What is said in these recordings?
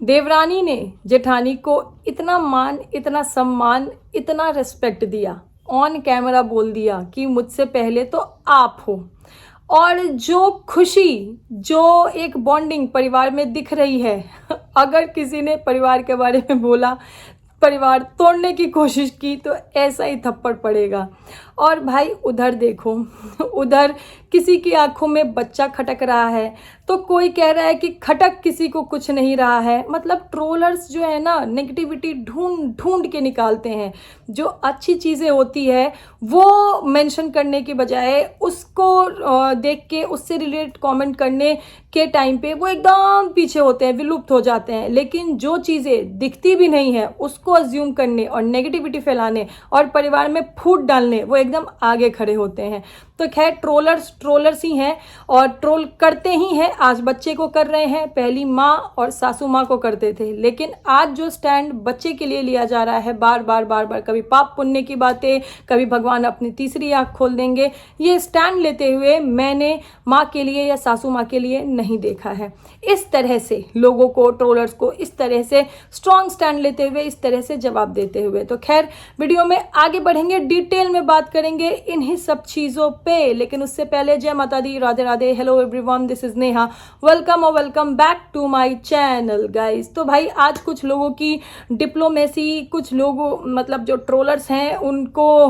देवरानी ने जेठानी को इतना मान, इतना सम्मान, इतना रिस्पेक्ट दिया, ऑन कैमरा बोल दिया कि मुझसे पहले तो आप हो। और जो खुशी, जो एक बॉन्डिंग परिवार में दिख रही है, अगर किसी ने परिवार के बारे में बोला, परिवार तोड़ने की कोशिश की, तो ऐसा ही थप्पड़ पड़ेगा। और भाई उधर देखो, उधर किसी की आंखों में बच्चा खटक रहा है, तो कोई कह रहा है कि खटक किसी को कुछ नहीं रहा है। मतलब ट्रोलर्स जो है ना, नेगेटिविटी ढूंढ ढूंढ के निकालते हैं। जो अच्छी चीज़ें होती है वो मेंशन करने के बजाय उसको देख के उससे रिलेटेड कमेंट करने के टाइम पे वो एकदम पीछे होते हैं, विलुप्त हो जाते हैं। लेकिन जो चीज़ें दिखती भी नहीं है उसको अज्यूम करने और नेगेटिविटी फैलाने और परिवार में फूट डालने वो एकदम आगे खड़े होते हैं। तो खैर, ट्रोलर्स ही हैं और ट्रोल करते ही हैं। आज बच्चे को कर रहे हैं, पहली माँ और सासू माँ को करते थे। लेकिन आज जो स्टैंड बच्चे के लिए लिया जा रहा है, बार बार, कभी पाप पुण्य की बातें, कभी भगवान अपनी तीसरी आँख खोल देंगे, ये स्टैंड लेते हुए मैंने माँ के लिए या सासू माँ के लिए नहीं देखा है। इस तरह से लोगों को, ट्रोलर्स को इस तरह से स्ट्रॉन्ग स्टैंड लेते हुए, इस तरह से जवाब देते हुए। तो खैर, वीडियो में आगे बढ़ेंगे, डिटेल में बात करेंगे इन्हीं सब चीज़ों पे। लेकिन उससे पहले जय माता दी, Radhe Radhe, hello everyone, this is Neha, welcome और welcome back to my channel guys. तो भाई आज कुछ लोगों की डिप्लोमेसी, कुछ लोगों मतलब जो ट्रोलर्स हैं उनको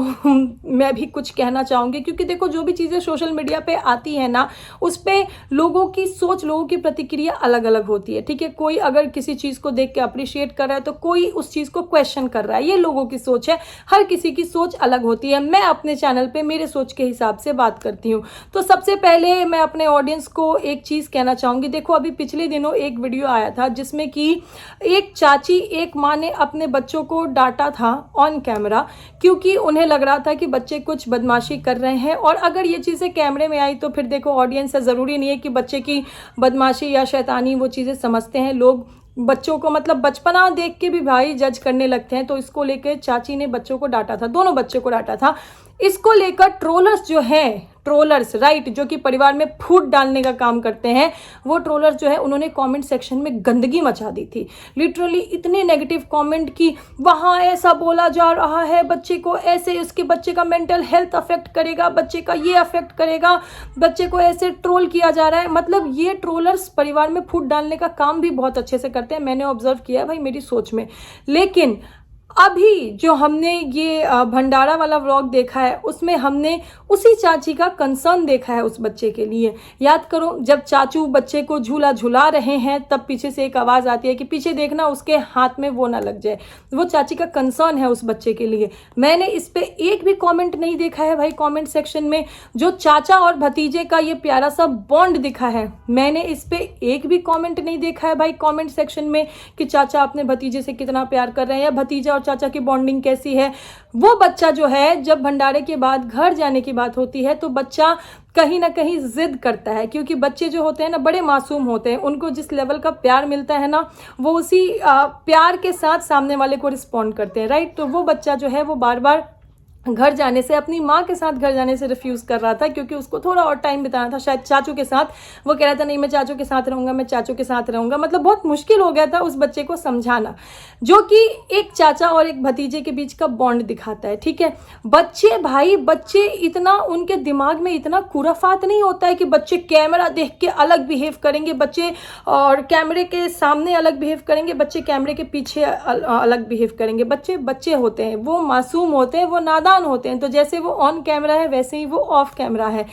मैं भी कुछ कहना चाहूँगी। क्योंकि देखो, जो भी चीज़ें सोशल मीडिया पे आती है ना, उस पर लोगों की सोच, लोगों की प्रतिक्रिया अलग अलग होती है। ठीक है, कोई अगर किसी चीज़ को देख के अप्रिशिएट कर रहा है तो कोई उस चीज़ को क्वेश्चन कर रहा है। ये लोगों की सोच है, हर किसी की सोच अलग होती है। मैं अपने चैनल पे मेरे सोच के हिसाब से बात करती हूँ। तो सबसे पहले मैं अपने ऑडियंस को एक चीज़ कहना चाहूँगी। देखो, अभी पिछले दिनों एक वीडियो आया था जिसमें कि एक चाची, एक माँ ने अपने बच्चों को डांटा था ऑन कैमरा, क्योंकि उन्हें लग रहा था कि बच्चे कुछ बदमाशी कर रहे हैं। और अगर ये चीज़ें कैमरे में आई तो फिर देखो, ऑडियंस है, ज़रूरी नहीं है कि बच्चे की बदमाशी या शैतानी वो चीज़ें समझते हैं लोग। बच्चों को मतलब बचपना देख के भी भाई जज करने लगते हैं। तो इसको लेकर चाची ने बच्चों को डांटा था, दोनों बच्चों को डांटा था। इसको लेकर ट्रोलर्स जो हैं, ट्रोलर्स राइट, जो कि परिवार में फूट डालने का काम करते हैं, वो ट्रोलर्स जो है उन्होंने कमेंट सेक्शन में गंदगी मचा दी थी। लिटरली इतने नेगेटिव कमेंट कि वहाँ ऐसा बोला जा रहा है, बच्चे को ऐसे, उसके बच्चे का मेंटल हेल्थ अफेक्ट करेगा, बच्चे का ये अफेक्ट करेगा, बच्चे को ऐसे ट्रोल किया जा रहा है। मतलब ये ट्रोलर्स परिवार में फूट डालने का काम भी बहुत अच्छे से करते हैं, मैंने ऑब्जर्व किया है भाई मेरी सोच में। लेकिन अभी जो हमने ये भंडारा वाला व्लॉग देखा है, उसमें हमने उसी चाची का कंसर्न देखा है उस बच्चे के लिए। याद करो, जब चाचू बच्चे को झूला झुला रहे हैं तब पीछे से एक आवाज़ आती है कि पीछे देखना, उसके हाथ में वो ना लग जाए। वो चाची का कंसर्न है उस बच्चे के लिए। मैंने इस पर एक भी कॉमेंट नहीं देखा है भाई कॉमेंट सेक्शन में। जो चाचा और भतीजे का ये प्यारा सा बॉन्ड दिखा है, मैंने इस पर एक भी कॉमेंट नहीं देखा है भाई कॉमेंट सेक्शन में कि चाचा अपने भतीजे से कितना प्यार कर रहे हैं या भतीजा और चाचा की बॉन्डिंग कैसी है। वो बच्चा जो है, जब भंडारे के बाद घर जाने की बात होती है तो बच्चा कहीं ना कहीं जिद करता है। क्योंकि बच्चे जो होते हैं ना, बड़े मासूम होते हैं, उनको जिस लेवल का प्यार मिलता है ना, वो उसी प्यार के साथ सामने वाले को रिस्पॉन्ड करते हैं, राइट। तो वो बच्चा जो है वो बार बार घर जाने से, अपनी माँ के साथ घर जाने से रिफ्यूज़ कर रहा था, क्योंकि उसको थोड़ा और टाइम बिताना था शायद चाचू के साथ। वो कह रहा था नहीं, मैं चाचू के साथ रहूँगा, मैं चाचू के साथ रहूँगा। मतलब बहुत मुश्किल हो गया था उस बच्चे को समझाना, जो कि एक चाचा और एक भतीजे के बीच का बॉन्ड दिखाता है। ठीक है, बच्चे भाई, बच्चे इतना, उनके दिमाग में इतना खुराफात नहीं होता है कि बच्चे कैमरा देख के अलग बिहेव करेंगे, बच्चे और कैमरे के सामने अलग बिहेव करेंगे, बच्चे कैमरे के पीछे अलग बिहेव करेंगे। बच्चे बच्चे होते हैं, वो मासूम होते हैं, वो नादान होते हैं। तो जैसे वो ऑन कैमरा है वैसे ही वो ऑफ कैमरा है।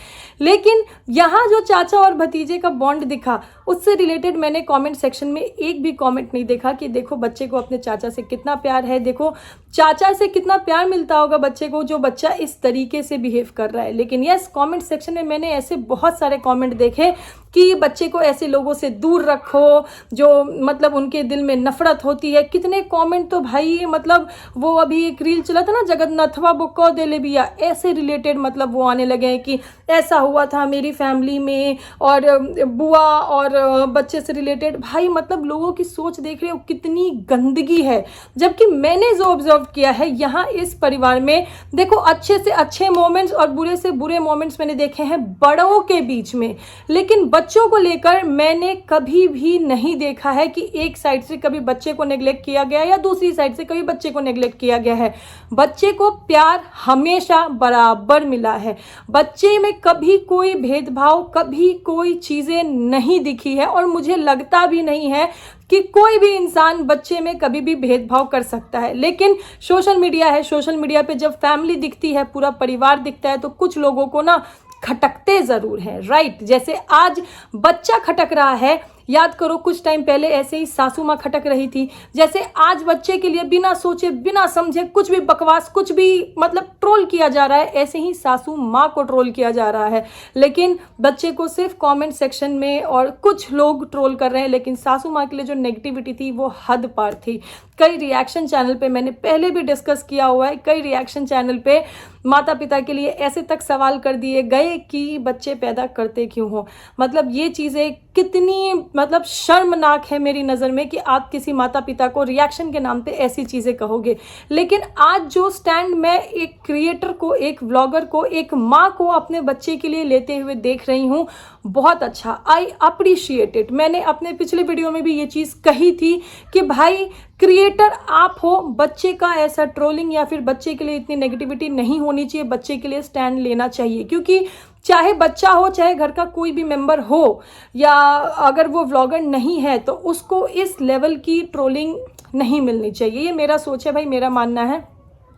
लेकिन यहाँ जो चाचा और भतीजे का बॉन्ड दिखा, उससे रिलेटेड मैंने कमेंट सेक्शन में एक भी कमेंट नहीं देखा कि देखो बच्चे को अपने चाचा से कितना प्यार है, देखो चाचा से कितना प्यार मिलता होगा बच्चे को, जो बच्चा इस तरीके से बिहेव कर रहा है। लेकिन यस, कमेंट सेक्शन में मैंने ऐसे बहुत सारे कमेंट देखे कि बच्चे को ऐसे लोगों से दूर रखो जो मतलब उनके दिल में नफरत होती है। कितने कमेंट तो भाई, मतलब वो अभी एक रील चला था ना, जगन्नाथवा बुक्को देले बिया, ऐसे रिलेटेड मतलब वो आने लगे हैं कि ऐसा हुआ था मेरी फैमिली में, और बुआ और बच्चे से रिलेटेड। भाई मतलब लोगों की सोच देख रहे हो कितनी गंदगी है। जबकि मैंने जो ऑब्जर्व ऑब्जर्व किया है यहाँ इस परिवार में, देखो अच्छे से अच्छे मोमेंट्स और बुरे से बुरे मोमेंट्स मैंने देखे हैं बड़ों के बीच में, लेकिन बच्चों को लेकर मैंने कभी भी नहीं देखा है कि एक साइड से कभी बच्चे को नेग्लेक्ट किया गया या दूसरी साइड से कभी बच्चे को नेग्लेक्ट किया गया है। बच्चे को प्यार हमेशा बराबर मिला है, बच्चे में कभी कोई भेदभाव, कभी कोई चीज़ें नहीं दिखी है और मुझे लगता भी नहीं है कि कोई भी इंसान बच्चे में कभी भी भेदभाव कर सकता है। लेकिन सोशल मीडिया है, सोशल मीडिया पे जब फैमिली दिखती है, पूरा परिवार दिखता है, तो कुछ लोगों को ना खटकते ज़रूर हैं, राइट। जैसे आज बच्चा खटक रहा है, याद करो कुछ टाइम पहले ऐसे ही सासू माँ खटक रही थी। जैसे आज बच्चे के लिए बिना सोचे बिना समझे कुछ भी बकवास, कुछ भी मतलब ट्रोल किया जा रहा है, ऐसे ही सासू माँ को ट्रोल किया जा रहा है। लेकिन बच्चे को सिर्फ कमेंट सेक्शन में और कुछ लोग ट्रोल कर रहे हैं, लेकिन सासू माँ के लिए जो नेगेटिविटी थी वो हद पार थी। कई रिएक्शन चैनल पे मैंने पहले भी डिस्कस किया हुआ है, कई रिएक्शन चैनल पे माता पिता के लिए ऐसे तक सवाल कर दिए गए कि बच्चे पैदा करते क्यों हो। मतलब ये चीज़ें कितनी मतलब शर्मनाक है मेरी नज़र में कि आप किसी माता पिता को रिएक्शन के नाम पे ऐसी चीज़ें कहोगे। लेकिन आज जो स्टैंड मैं एक क्रिएटर को, एक व्लॉगर को, एक माँ को अपने बच्चे के लिए लेते हुए देख रही हूँ, बहुत अच्छा, आई अप्रिशिएट इट। मैंने अपने पिछले वीडियो में भी ये चीज़ कही थी कि भाई क्रिएटर आप हो, बच्चे का ऐसा ट्रोलिंग या फिर बच्चे के लिए इतनी नेगेटिविटी नहीं होनी चाहिए, बच्चे के लिए स्टैंड लेना चाहिए। क्योंकि चाहे बच्चा हो, चाहे घर का कोई भी मेंबर हो, या अगर वो व्लॉगर नहीं है तो उसको इस लेवल की ट्रोलिंग नहीं मिलनी चाहिए। ये मेरा सोच है भाई, मेरा मानना है।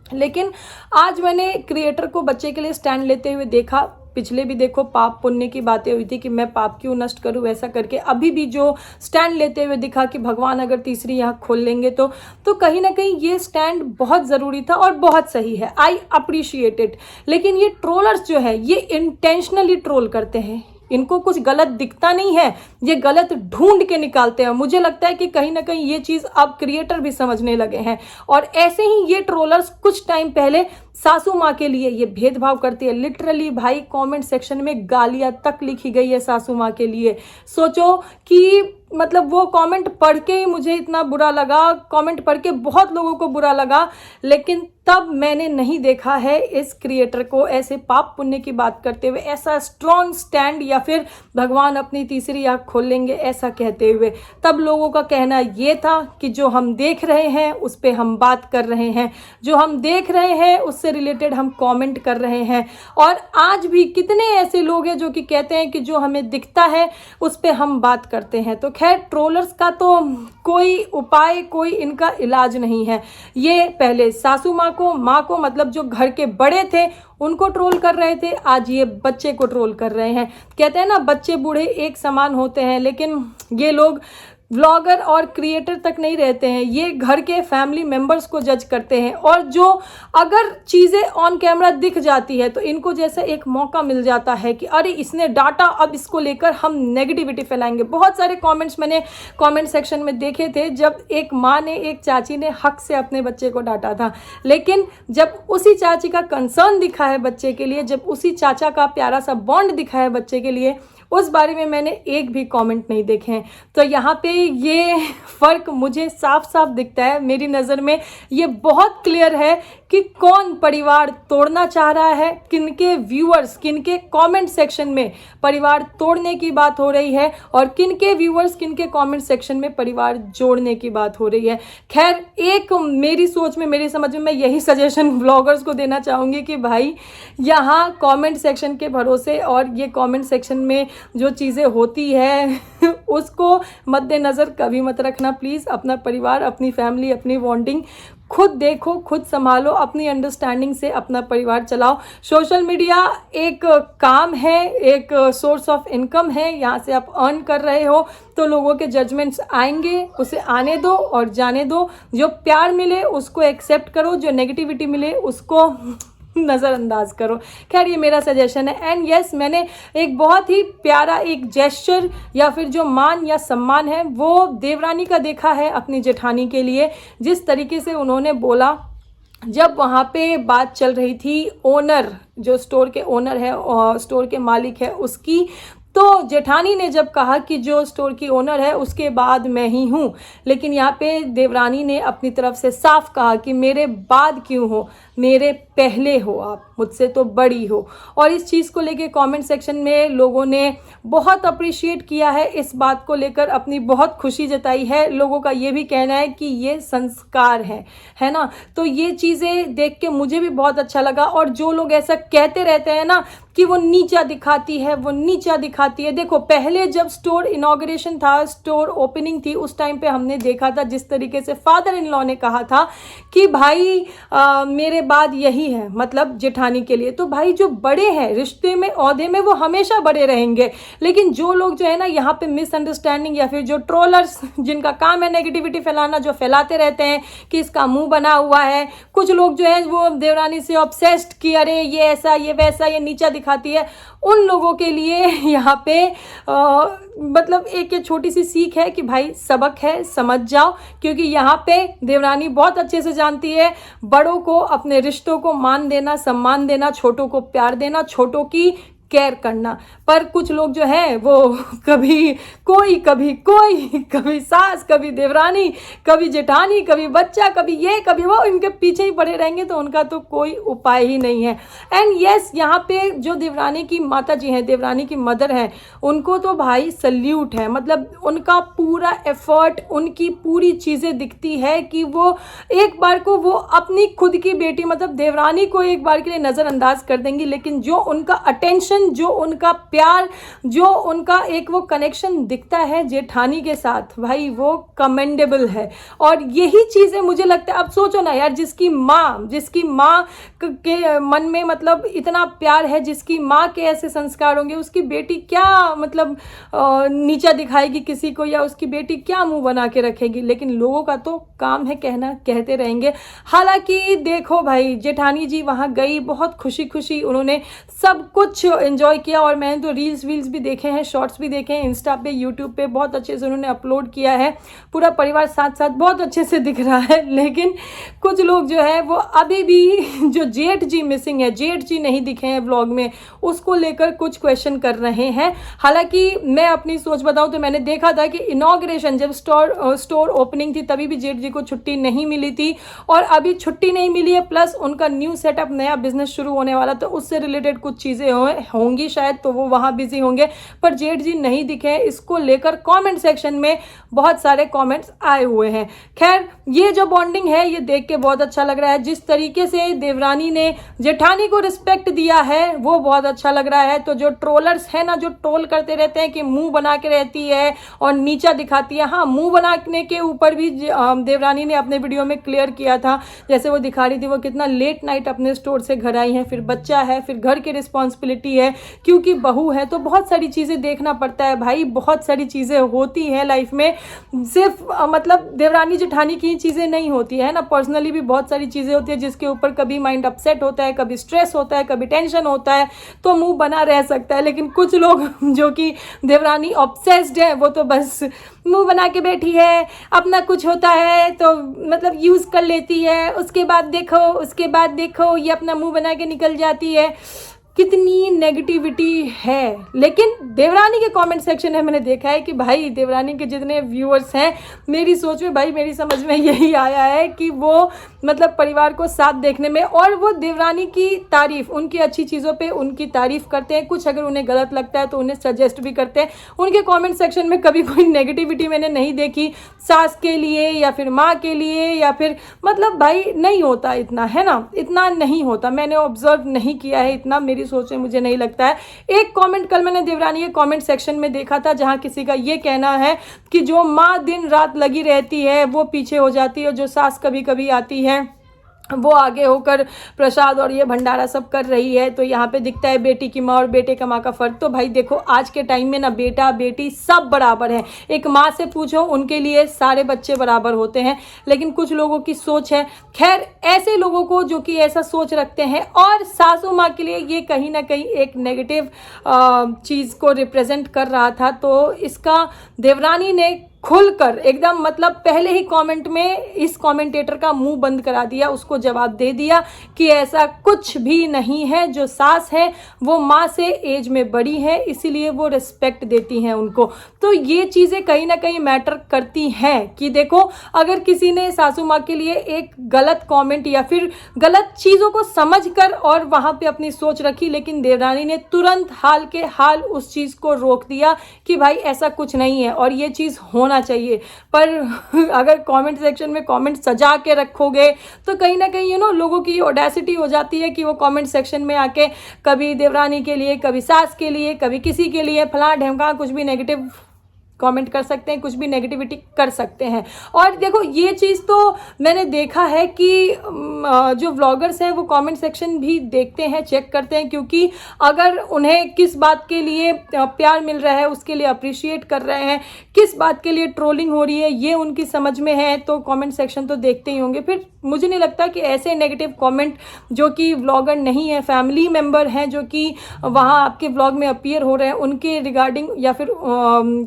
लेकिन आज मैंने क्रिएटर को बच्चे के लिए स्टैंड लेते हुए देखा। पिछले भी देखो पाप पुण्य की बातें हुई थी कि मैं पाप क्यों नष्ट करूं, ऐसा करके। अभी भी जो स्टैंड लेते हुए दिखा कि भगवान अगर तीसरी आँख खोल लेंगे तो कहीं ना कहीं ये स्टैंड बहुत ज़रूरी था और बहुत सही है, आई अप्रिशिएट इट। लेकिन ये ट्रोलर्स जो है ये इंटेंशनली ट्रोल करते हैं, इनको कुछ गलत दिखता नहीं है, ये गलत ढूंढ के निकालते हैं। मुझे लगता है कि कहीं ना कहीं ये चीज़ अब क्रिएटर भी समझने लगे हैं। और ऐसे ही ये ट्रोलर्स कुछ टाइम पहले सासू माँ के लिए ये भेदभाव करती है। लिटरली भाई कमेंट सेक्शन में गालियाँ तक लिखी गई है सासू माँ के लिए। सोचो कि मतलब वो कमेंट पढ़ के ही मुझे इतना बुरा लगा, कमेंट पढ़ के बहुत लोगों को बुरा लगा, लेकिन तब मैंने नहीं देखा है इस क्रिएटर को ऐसे पाप पुण्य की बात करते हुए, ऐसा स्ट्रॉन्ग स्टैंड या फिर भगवान अपनी तीसरी आँख खोल लेंगे ऐसा कहते हुए। तब लोगों का कहना ये था कि जो हम देख रहे हैं उस पर हम बात कर रहे हैं, जो हम देख रहे हैं उससे रिलेटेड हम कमेंट कर रहे हैं। और आज भी कितने ऐसे लोग हैं जो कि कहते हैं कि जो हमें दिखता है उस पर हम बात करते हैं। तो खैर ट्रोलर्स का तो कोई उपाय, कोई इनका इलाज नहीं है। ये पहले सासू माँ को मतलब जो घर के बड़े थे उनको ट्रोल कर रहे थे, आज ये बच्चे को ट्रोल कर रहे हैं। कहते हैं ना बच्चे बूढ़े एक समान होते हैं, लेकिन ये लोग व्लॉगर और क्रिएटर तक नहीं रहते हैं, ये घर के फैमिली मेंबर्स को जज करते हैं। और जो अगर चीज़ें ऑन कैमरा दिख जाती है तो इनको जैसा एक मौका मिल जाता है कि अरे इसने डांटा, अब इसको लेकर हम नेगेटिविटी फैलाएंगे। बहुत सारे कमेंट्स मैंने कमेंट सेक्शन में देखे थे जब एक माँ ने, एक चाची ने हक से अपने बच्चे को डांटा था, लेकिन जब उसी चाची का कंसर्न दिखा है बच्चे के लिए, जब उसी चाचा का प्यारा सा बॉन्ड दिखा है बच्चे के लिए, उस बारे में मैंने एक भी कमेंट नहीं देखे हैं। तो यहाँ पे ये फ़र्क मुझे साफ साफ दिखता है। मेरी नज़र में ये बहुत क्लियर है कि कौन परिवार तोड़ना चाह रहा है, किनके व्यूअर्स, किनके कमेंट सेक्शन में परिवार तोड़ने की बात हो रही है और किनके व्यूअर्स, किनके कमेंट सेक्शन में परिवार जोड़ने की बात हो रही है। खैर एक मेरी सोच में, मेरी समझ में मैं यही सजेशन ब्लॉगर्स को देना चाहूँगी कि भाई यहाँ कमेंट सेक्शन के भरोसे और ये कमेंट सेक्शन में जो चीज़ें होती है उसको मद्देनज़र कभी मत रखना प्लीज़। अपना परिवार, अपनी फैमिली, अपनी बॉन्डिंग खुद देखो, खुद संभालो, अपनी अंडरस्टैंडिंग से अपना परिवार चलाओ। सोशल मीडिया एक काम है, एक सोर्स ऑफ इनकम है, यहाँ से आप अर्न कर रहे हो तो लोगों के जजमेंट्स आएंगे, उसे आने दो और जाने दो। जो प्यार मिले उसको एक्सेप्ट करो, जो नेगेटिविटी मिले उसको नज़रअंदाज करो। खैर ये मेरा सजेशन है। एंड यस, मैंने एक बहुत ही प्यारा एक जेस्चर या फिर जो मान या सम्मान है वो देवरानी का देखा है अपनी जेठानी के लिए। जिस तरीके से उन्होंने बोला जब वहाँ पे बात चल रही थी ओनर, जो स्टोर के ओनर है और स्टोर के मालिक है उसकी, तो जेठानी ने जब कहा कि जो स्टोर की ओनर है उसके बाद मैं ही हूँ, लेकिन यहाँ पे देवरानी ने अपनी तरफ से साफ कहा कि मेरे बाद क्यों हो, मेरे पहले हो, आप मुझसे तो बड़ी हो। और इस चीज़ को लेके कमेंट सेक्शन में लोगों ने बहुत अप्रिशिएट किया है, इस बात को लेकर अपनी बहुत खुशी जताई है। लोगों का ये भी कहना है कि ये संस्कार है ना। तो ये चीज़ें देख के मुझे भी बहुत अच्छा लगा। और जो लोग ऐसा कहते रहते हैं ना कि वो नीचा दिखाती है, वो नीचा दिखाती है, देखो पहले जब स्टोर इनॉग्रेशन था, स्टोर ओपनिंग थी, उस टाइम पे हमने देखा था जिस तरीके से फादर इन लॉ ने कहा था कि भाई मेरे बाद यही है, मतलब जेठानी के लिए। तो भाई जो बड़े हैं रिश्ते में, ओहदे में, वो हमेशा बड़े रहेंगे। लेकिन जो लोग जो है ना यहाँ पे मिसअंडरस्टैंडिंग या फिर जो ट्रोलर्स जिनका काम है नेगेटिविटी फैलाना, जो फैलाते रहते हैं कि इसका मुंह बना हुआ है, कुछ लोग जो है वो देवरानी से ऑब्सेस्ड कि अरे ये ऐसा, ये वैसा, ये नीचा दिखाती है, उन लोगों के लिए यहाँ पे मतलब एक छोटी सी सीख है कि भाई सबक है, समझ जाओ। क्योंकि यहाँ पे देवरानी बहुत अच्छे से जानती है बड़ों को, अपने रिश्तों को मान देना, सम्मान देना, छोटों को प्यार देना, छोटों की केयर करना। पर कुछ लोग जो है वो कभी कोई, कभी सास, कभी देवरानी, कभी जेठानी, कभी बच्चा, कभी ये, कभी वो, इनके पीछे ही पड़े रहेंगे तो उनका तो कोई उपाय ही नहीं है। एंड यस, यहाँ पे जो देवरानी की माता जी हैं, देवरानी की मदर हैं, उनको तो भाई सल्यूट है। मतलब उनका पूरा एफर्ट, उनकी पूरी चीज़ें दिखती है कि वो एक बार को वो अपनी खुद की बेटी, मतलब देवरानी को एक बार के लिए नज़रअंदाज कर देंगी, लेकिन जो उनका अटेंशन, जो उनका प्यार, जो उनका एक वो कनेक्शन दिखता है जेठानी के साथ, भाई वो कमेंडेबल है। और यही चीज़ें मुझे लगता है, अब सोचो ना यार, जिसकी माँ के मन में मतलब इतना प्यार है, जिसकी माँ के ऐसे संस्कार होंगे, उसकी बेटी क्या मतलब नीचा दिखाएगी किसी को, या उसकी बेटी क्या मुंह बना के रखेगी। लेकिन लोगों का तो काम है कहना, कहते रहेंगे। हालांकि देखो भाई, जेठानी जी वहाँ गई, बहुत खुशी खुशी उन्होंने सब कुछ एंजॉय किया। और मैंने तो रील्स भी देखे हैं, शॉर्ट्स भी देखे हैं, इंस्टा पे, यूट्यूब पे बहुत अच्छे से उन्होंने अपलोड किया है। पूरा परिवार साथ साथ बहुत अच्छे से दिख रहा है। लेकिन कुछ लोग जो है वो अभी भी जो जेठ जी मिसिंग है, जेठ जी नहीं दिखे हैं व्लॉग में, उसको लेकर कुछ क्वेश्चन कर रहे हैं। हालांकि मैं अपनी सोच बताऊं तो मैंने देखा था कि इनॉग्रेशन जब स्टोर ओपनिंग थी तभी भी जेठ जी को छुट्टी नहीं मिली थी, और अभी छुट्टी नहीं मिली है, प्लस उनका न्यू सेटअप, नया बिजनेस शुरू होने वाला, तो उससे रिलेटेड कुछ चीज़ें होंगी शायद, तो वो वहाँ बिजी होंगे। पर जेठ जी नहीं दिखे हैं, इसको लेकर कमेंट सेक्शन में बहुत सारे कमेंट्स आए हुए हैं। खैर, ये जो बॉन्डिंग है ये देख के बहुत अच्छा लग रहा है। जिस तरीके से देवरानी ने जेठानी को रिस्पेक्ट दिया है वो बहुत अच्छा लग रहा है। तो जो ट्रोलर्स हैं ना, जो ट्रोल करते रहते हैं कि मुंह बना के रहती है और नीचा दिखाती है, हाँ, मुंह बनाने के ऊपर भी देवरानी ने अपने वीडियो में क्लियर किया था। जैसे वो दिखा रही थी वो कितना लेट नाइट अपने स्टोर से घर आई है, फिर बच्चा है, फिर घर की रिस्पॉन्सिबिलिटी है, क्योंकि बहू है तो बहुत सारी चीज़ें देखना पड़ता है भाई, बहुत सारी चीज़ें होती हैं लाइफ में। सिर्फ मतलब देवरानी जेठानी की चीज़ें नहीं होती है ना, पर्सनली भी बहुत सारी चीज़ें होती है जिसके ऊपर कभी माइंड अपसेट होता है, कभी स्ट्रेस होता है, कभी टेंशन होता है, तो मुंह बना रह सकता है। लेकिन कुछ लोग जो कि देवरानी ऑब्सेस्ड है, वो तो बस मुंह बना के बैठी है, अपना कुछ होता है तो मतलब यूज़ कर लेती है, उसके बाद देखो ये अपना मुंह बना के निकल जाती है। कितनी नेगेटिविटी है। लेकिन देवरानी के कमेंट सेक्शन में मैंने देखा है कि भाई देवरानी के जितने व्यूअर्स हैं, मेरी सोच में भाई, मेरी समझ में यही आया है कि वो मतलब परिवार को साथ देखने में, और वो देवरानी की तारीफ, उनकी अच्छी चीज़ों पे उनकी तारीफ करते हैं। कुछ अगर उन्हें गलत लगता है तो उन्हें सजेस्ट भी करते हैं। उनके कमेंट सेक्शन में कभी कोई नेगेटिविटी मैंने नहीं देखी सास के लिए या फिर माँ के लिए, या फिर मतलब भाई नहीं होता इतना, है ना, इतना नहीं होता। मैंने ऑब्जर्व नहीं किया है इतना, मेरी सोच में मुझे नहीं लगता है। एक कमेंट कल मैंने देवरानी के कमेंट सेक्शन में देखा था जहां किसी का ये कहना है कि जो माँ दिन रात लगी रहती है वो पीछे हो जाती है, जो सास कभी कभी आती है वो आगे होकर प्रसाद और ये भंडारा सब कर रही है। तो यहाँ पे दिखता है बेटी की माँ और बेटे का माँ का फ़र्क। तो भाई देखो, आज के टाइम में ना बेटा बेटी सब बराबर है। एक माँ से पूछो, उनके लिए सारे बच्चे बराबर होते हैं। लेकिन कुछ लोगों की सोच है, खैर ऐसे लोगों को जो कि ऐसा सोच रखते हैं, और सासू माँ के लिए ये कहीं ना कहीं एक नेगेटिव चीज़ को रिप्रेजेंट कर रहा था। तो इसका देवरानी ने खुलकर एकदम, मतलब पहले ही कमेंट में इस कमेंटेटर का मुंह बंद करा दिया, उसको जवाब दे दिया कि ऐसा कुछ भी नहीं है, जो सास है वो माँ से एज में बड़ी है, इसीलिए वो रिस्पेक्ट देती हैं उनको। तो ये चीज़ें कहीं ना कहीं मैटर करती हैं कि देखो, अगर किसी ने सासू माँ के लिए एक गलत कमेंट या फिर गलत चीज़ों को समझकर और वहाँ पे अपनी सोच रखी, लेकिन देवरानी ने तुरंत हाल के हाल उस चीज़ को रोक दिया कि भाई ऐसा कुछ नहीं है और ये चीज़ होना चाहिए। पर अगर कमेंट सेक्शन में कमेंट सजा के रखोगे तो कहीं ना कहीं लोगों की ऑडेसिटी हो जाती है कि वो कमेंट सेक्शन में आके कभी देवरानी के लिए, कभी सास के लिए, कभी किसी के लिए फलां ढेमका कुछ भी नेगेटिव कमेंट कर सकते हैं, कुछ भी नेगेटिविटी कर सकते हैं। और देखो, ये चीज़ तो मैंने देखा है कि जो व्लॉगर्स हैं वो कमेंट सेक्शन भी देखते हैं, चेक करते हैं, क्योंकि अगर उन्हें किस बात के लिए प्यार मिल रहा है, उसके लिए अप्रिशिएट कर रहे हैं, किस बात के लिए ट्रोलिंग हो रही है, ये उनकी समझ में है, तो कमेंट सेक्शन तो देखते ही होंगे। फिर मुझे नहीं लगता कि ऐसे नेगेटिव कमेंट जो कि व्लॉगर नहीं है, फैमिली मेम्बर हैं जो कि वहाँ आपके व्लॉग में अपीयर हो रहे हैं, उनके रिगार्डिंग या फिर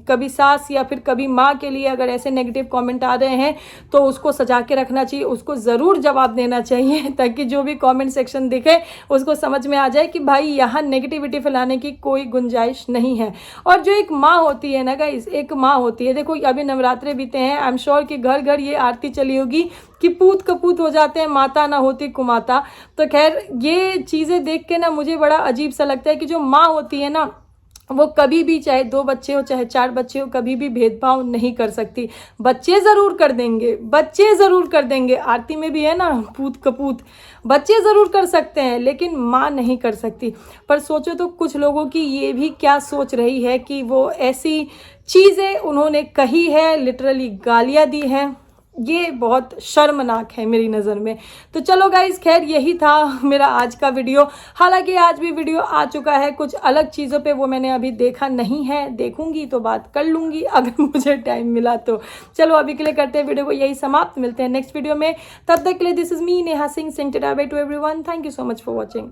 कभी सास या फिर कभी माँ के लिए अगर ऐसे नेगेटिव कमेंट आ रहे हैं तो उसको सजा के रखना चाहिए, उसको ज़रूर जवाब देना चाहिए, ताकि जो भी कमेंट सेक्शन दिखे उसको समझ में आ जाए कि भाई यहाँ नेगेटिविटी फैलाने की कोई गुंजाइश नहीं है। और जो एक माँ होती है ना गाइस, एक माँ होती है, देखो अभी नवरात्रे बीते हैं, आई एम श्योर कि घर घर ये आरती चली होगी कि पूत कपूत हो जाते हैं, माता ना होती कुमाता। तो खैर, ये चीज़ें देख के ना मुझे बड़ा अजीब सा लगता है कि जो माँ होती है ना, वो कभी भी, चाहे 2 बच्चे हो चाहे 4 बच्चे हो, कभी भी भेदभाव नहीं कर सकती। बच्चे ज़रूर कर देंगे, बच्चे ज़रूर कर देंगे, आरती में भी है ना पूत कपूत, बच्चे ज़रूर कर सकते हैं, लेकिन माँ नहीं कर सकती। पर सोचो तो कुछ लोगों की ये भी क्या सोच रही है कि वो ऐसी चीज़ें उन्होंने कही है, लिटरली गालियाँ दी हैं। ये बहुत शर्मनाक है मेरी नज़र में। तो चलो गाइस, खैर यही था मेरा आज का वीडियो। हालांकि आज भी वीडियो आ चुका है कुछ अलग चीज़ों पे, वो मैंने अभी देखा नहीं है, देखूंगी तो बात कर लूँगी अगर मुझे टाइम मिला तो। चलो अभी के लिए करते हैं वीडियो को यही समाप्त, मिलते हैं नेक्स्ट वीडियो में। तब तक के लिए this is me Neha Singh, saying tata by two everyone. Thank you so much for watching.